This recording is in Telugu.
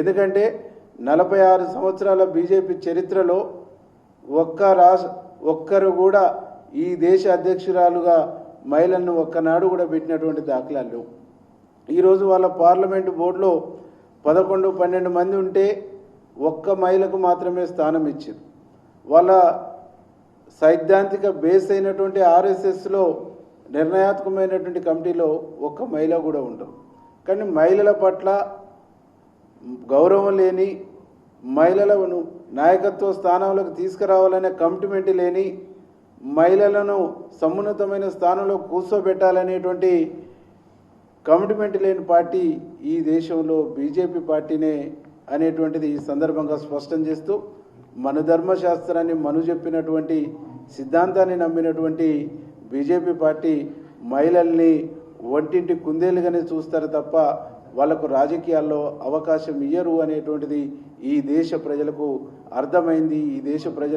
ఎందుకంటే 46 సంవత్సరాల బీజేపీ చరిత్రలో ఒక్కరు కూడా ఈ దేశ అధ్యక్షురాలుగా మహిళలను ఒక్కనాడు కూడా పెట్టినటువంటి దాఖలాలు లేవు. ఈరోజు వాళ్ళ పార్లమెంటు బోర్డులో 11-12 మంది ఉంటే ఒక్క మహిళకు మాత్రమే స్థానం ఇచ్చింది. వాళ్ళ సైద్ధాంతిక బేస్ అయినటువంటి ఆర్ఎస్ఎస్లో నిర్ణయాత్మకమైనటువంటి కమిటీలో ఒక్క మహిళ కూడా ఉండరు. కానీ మహిళల పట్ల గౌరవం లేని, మహిళలను నాయకత్వ స్థానంలోకి తీసుకురావాలనే కమిట్మెంట్ లేని, మహిళలను సమున్నతమైన స్థానంలో కూర్చోబెట్టాలనేటువంటి కమిట్మెంట్ లేని పార్టీ ఈ దేశంలో బీజేపీ పార్టీనే అనేటువంటిది ఈ సందర్భంగా స్పష్టం చేస్తూ, మన ధర్మశాస్త్రాన్ని మను చెప్పినటువంటి సిద్ధాంతాన్ని నమ్మినటువంటి బీజేపీ పార్టీ మహిళల్ని ఒంటింటి కుందేలుగానే చూస్తారు తప్ప వాళ్లకు రాజకీయాల్లో అవకాశం ఇయ్యరు అనేటువంటిది ఈ దేశ ప్రజలకు అర్థమైంది. ఈ దేశ ప్రజలు